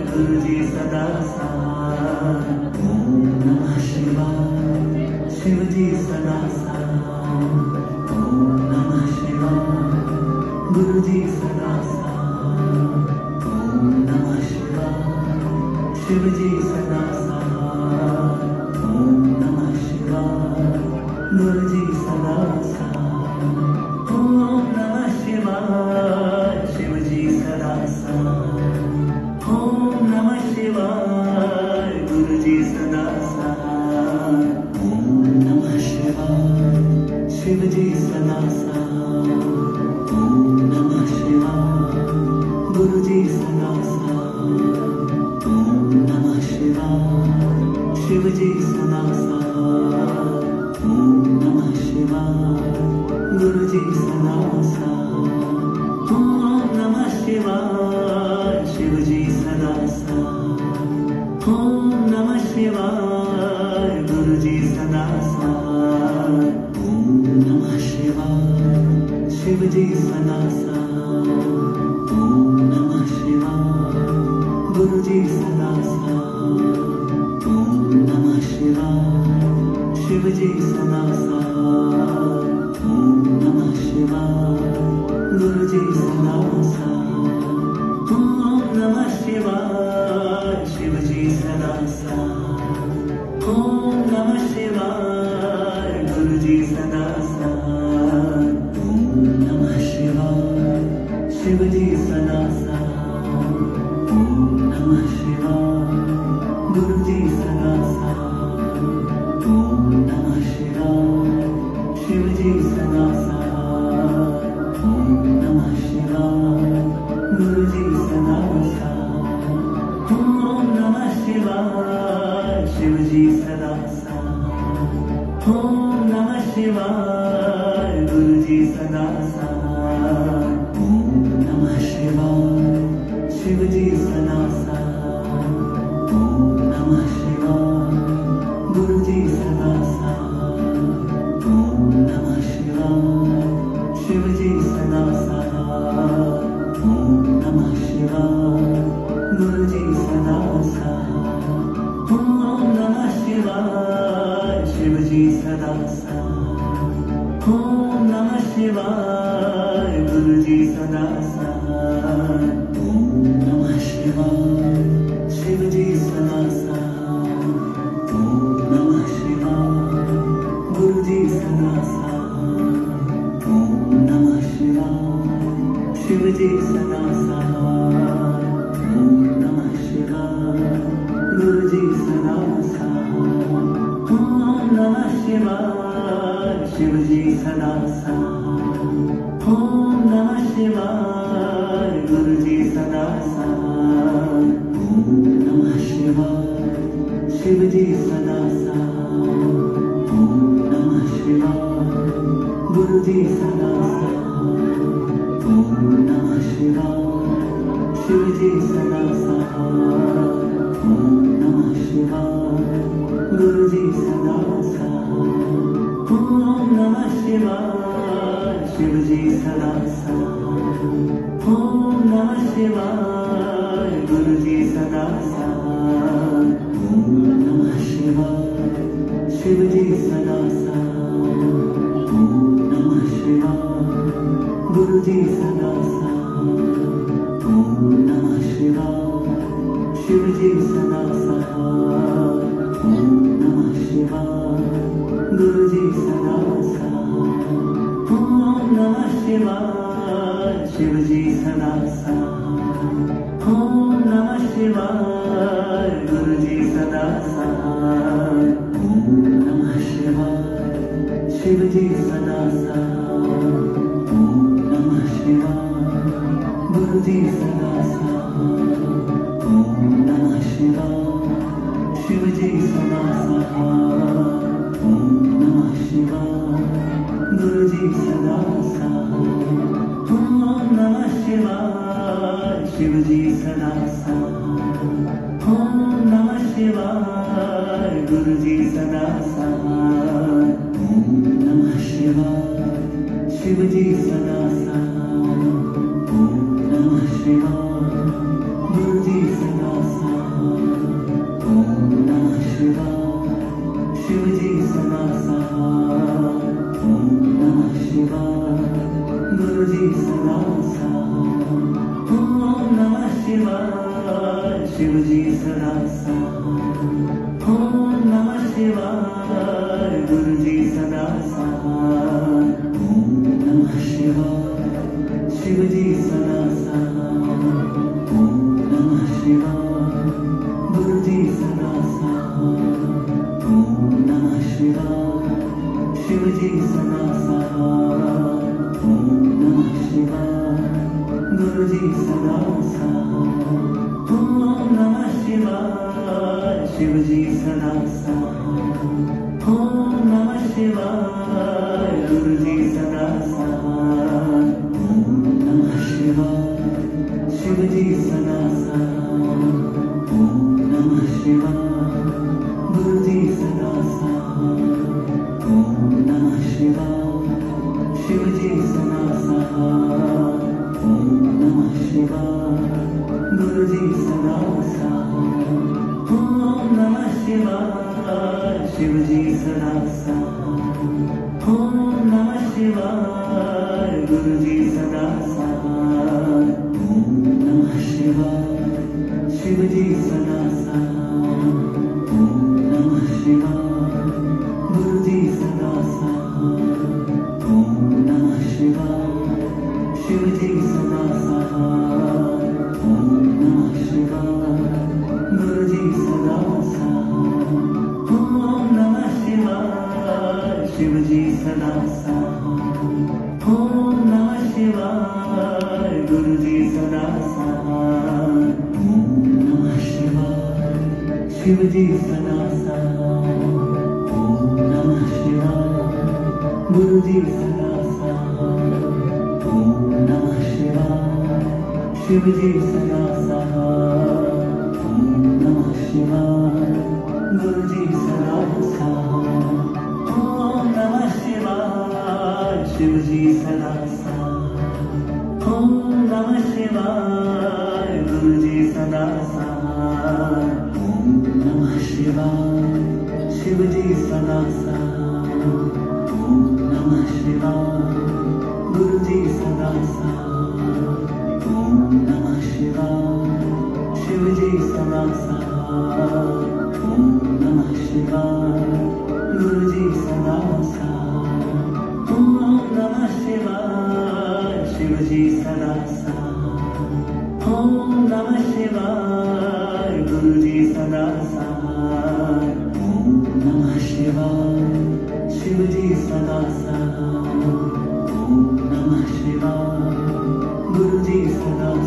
Guru Ji Sada Sa, Om Namah जी सदा साथ। ओम नमः शिवाय। गुरु जी सदा साथ। ओम नमः शिवाय। शिव जी सदा साथ। ओम नमः शिवाय। गुरु जी सदा साथ। ओम नमः शिवाय। शिव जी सदा साथ। ओम नमः शिवाय। गुरु जी सदा साथ। ओम नमः शिवाय। शिव जी सदा साथ। ओम नमः शिवाय। गुरु जी सदा साथ। ओम नमः शिवाय। शिव जी सदा साथ। ओम नमः शिवाय। गुरु जी सदा साथ। ओम नमः शिवाय। शिव जी सदा साथ। ओम नमः शिवाय। गुरु जी सदा साथ। ओम नमः शिवाय। शिव जी सदा साथ। ओम नमः शिवाय। गुरु जी सदा साथ। ओम नमः शिवाय। शिव जी सदा साथ। ओम नमः शिवाय। गुरु जी सदा साथ। ओम नमः शिवाय। शिव जी सदा साथ। ओम नमः शिवाय। गुरु जी सदा साथ। ओम नमः शिवाय। शिव जी सदा साथ। ओम नमः शिवाय। गुरु जी सदा साथ। ओम नमः शिवाय। शिव जी सदा साथ। ओम नमः शिवाय। गुरु जी सदा साथ। ओम नमः शिवाय। शिव जी सदा साथ। ओम नमः शिवाय। गुरु जी सदा साथ। ओम नमः शिवाय। शिव जी सदा साथ। ओम नमः शिवाय। गुरु जी सदा साथ। ओम नमः शिवाय। शिव जी सदा साथ। ओम नमः शिवाय। गुरु जी सदा साथ। ओम नमः शिवाय। शिव जी सदा साथ। ओम नमः शिवाय। गुरु जी सदा साथ। ओम नमः शिवाय। शिव जी सदा साथ। ओम नमः शिवाय। गुरु जी सदा साथ। ओम नमः शिवाय। शिव जी सदा साथ। ओम नमः शिवाय। गुरु जी सदा साथ। ओम नमः शिवाय। शिव जी सदा साथ। ओम नमः शिवाय। गुरु जी सदा साथ। ओम नमः शिवाय। शिव जी सदा साथ। ओम नमः शिवाय। गुरु जी सदा साथ। ओम नमः शिवाय। शिव जी सदा साथ। ओम नमः शिवाय। गुरु जी सदा साथ। ओम नमः शिवाय। शिव जी सदा साथ। ओम नमः शिवाय। गुरु जी सदा साथ। ओम नमः शिवाय। शिव जी सदा साथ। ओम नमः शिवाय। गुरु जी सदा साथ। ओम नमः शिवाय। शिव जी सदा साथ। ओम नमः शिवाय। गुरु जी सदा साथ। ओम नमः शिवाय। शिव जी सदा साथ। ओम नमः शिवाय। गुरु जी सदा साथ। ओम नमः शिवाय। शिव जी सदा साथ। ओम नमः शिवाय। गुरु जी सदा साथ। ओम नमः शिवाय। शिव जी सदा साथ। ओम नमः शिवाय। गुरु जी सदा साथ। ओम नमः शिवाय। शिव जी सदा साथ। ओम नमः शिवाय। गुरु जी सदा साथ। ओम नमः शिवाय। शिव जी सदा साथ। ओम नमः शिवाय। गुरु जी सदा साथ। ओम नमः शिवाय। शिव जी सदा सहाय। ओम नमः शिवाय। गुरु जी सदा सहाय। ओम नमः शिवाय। शिव जी सदा सहाय। ओम नमः शिवाय। गुरु जी सदा सहाय। ओम नमः शिवाय। शिव जी सदा सहाय। ओम नमः शिवाय। गुरु जी सदा सहाय। ओम नमः शिवाय। शिव जी सदा सहाय। ओम नमः शिवाय। गुरु जी सदा सहाय। ओम नमः शिवाय। शिव जी सदा सहाय। ओम नमः शिवाय। गुरु जी सदा सहाय। ओम नमः शिवाय। शिव जी सदा सहाय। ओम नमः शिवाय। गुरु जी सदा सहाय। ओम नमः शिवाय। शिव जी सदा सहाय। ओम नमः शिवाय। गुरु जी सदा सहाय। ओम नमः शिवाय। शिव जी सदा सहाय। ओम नमः शिवाय। गुरु जी सदा सहाय। ओम नमः शिवाय। शिव जी सदा सहाय। ओम नमः शिवाय। गुरु जी सदा सहाय। ओम नमः शिवाय। शिव जी सदा सहाय। ओम नमः शिवाय। गुरु जी सदा सहाय। ओम नमः शिवाय। शिव जी सदा सहाय। ओम नमः शिवाय। गुरु जी सदा सहाय। ओम नमः शिवाय। शिव जी सदा सहाय। ओम नमः शिवाय। गुरु जी सदा सहाय। ओम नमः शिवाय। शिव जी सदा सहाय। ओम नमः शिवाय। गुरु जी सदा सहाय। ओम नमः शिवाय। शिव जी सदा सहाय। ओम नमः शिवाय। गुरु जी सदा सहाय। ओम नमः शिवाय। शिव जी सदा सहाय। ओम नमः शिवाय। गुरु जी सदा सहाय। ओम नमः शिवाय। शिव जी सदा सहाय। ओम नमः शिवाय। गुरु जी सदा सहाय। ओम नमः शिवाय। शिव जी सदा सहाय। ओम नमः शिवाय। गुरु जी सदा सहाय। ओम नमः शिवाय। शिव जी सदा सहाय। ओम नमः शिवाय। गुरु जी सदा सहाय।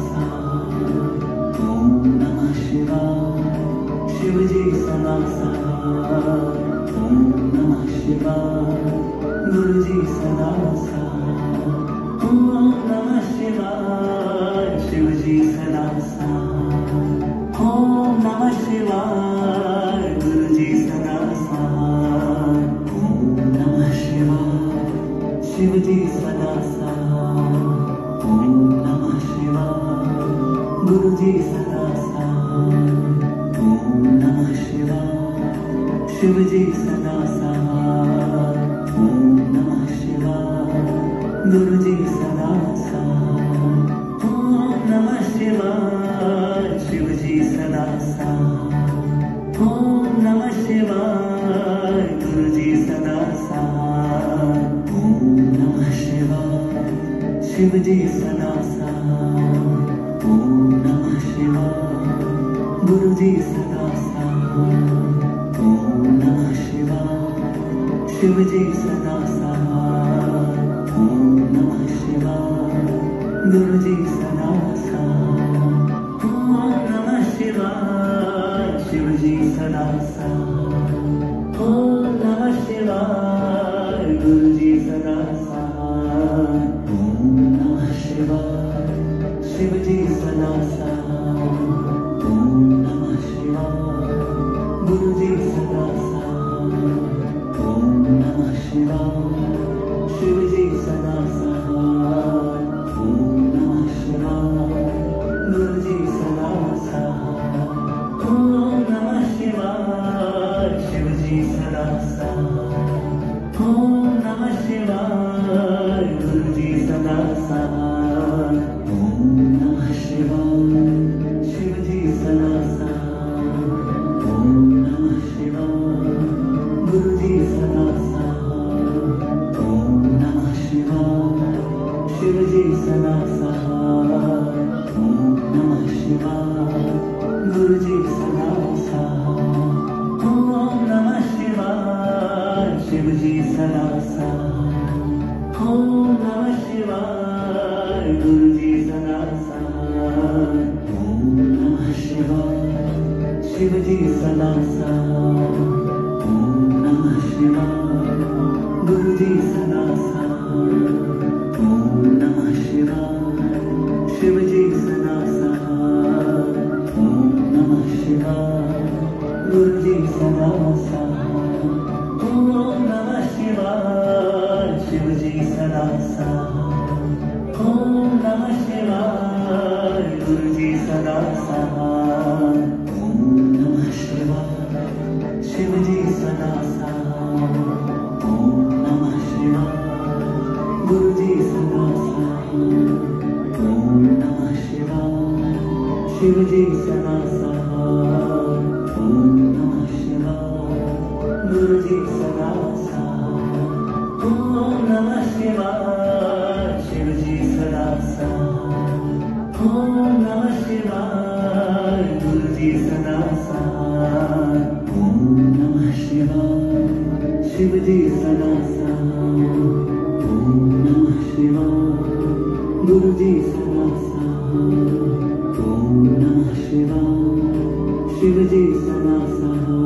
ओम नमः शिवाय। शिव जी सदा सहाय। ओम नमः शिवाय। गुरु जी सदा सहाय। ओम नमः शिवाय। शिव जी सदा सहाय। ओम नमः शिवाय। गुरु जी सदा सहाय। ओम नमः शिवाय। शिव जी सदा सहाय। ओम नमः शिवाय। गुरु जी सदा सहाय। ओम नमः शिवाय। शिव जी सदा सहाय। ओम नमः शिवाय। गुरु जी सदा सहाय। ओम नमः शिवाय। शिव जी सदा सहाय। ओम नमः शिवाय। गुरु जी सदा सहाय। ओम नमः शिवाय। शिव जी सदा सहाय। ओम नमः शिवाय। गुरु जी सदा सहाय। ओम नमः शिवाय। शिव जी सदा सहाय। ओम नमः शिवाय। गुरु जी सदा सहाय। ओम नमः शिवाय। शिव जी सदा सहाय। ओम नमः शिवाय। गुरु जी सदा सहाय। ओम नमः शिवाय। शिव जी सदा सहाय। ओम नमः शिवाय। गुरु जी सदा सहाय। ओम नमः शिवाय। शिव जी सदा सहाय। ओम नमः शिवाय। गुरु जी सदा सहाय। ओम नमः शिवाय। शिव जी सदा साथ। ओम नमः शिवाय गुरु जी सदा साथ। ओम नमः शिवाय शिव जी सदा साथ। ओम नमः शिवाय गुरु जी सदा साथ। ओम नमः शिवाय शिव जी सदा साथ। ओम नमः शिवाय गुरु जी सदा साथ। ओम नमः शिवाय शिव जी सदा साथ। ओम नमः शिवाय गुरु जी सदा साथ। ओम नमः शिवाय शिव जी सदा साथ। ओम नमः शिवाय गुरु जी सदा साथ। ओम नमः शिवाय शिव जी सदा साथ। ओम नमः शिवाय गुरु जी सदा साथ। ओम नमः शिवाय शिव जी सदा साथ। ओम नमः शिवाय गुरु जी सदा साथ। ओम नमः शिवाय शिव जी सदा साथ। ओम नमः शिवाय गुरु जी सदा साथ। ओम नमः शिवाय शिव जी सदा साथ। ओम नमः शिवाय गुरु जी सदा साथ। ओम नमः शिवाय शिव जी सदा साथ। ओम नमः शिवाय गुरु जी सदा साथ। ओम नमः शिवाय शिव जी सदा साथ। ओम नमः शिवाय गुरु जी सदा साथ। ओम नमः शिवाय शिव जी सदा साथ।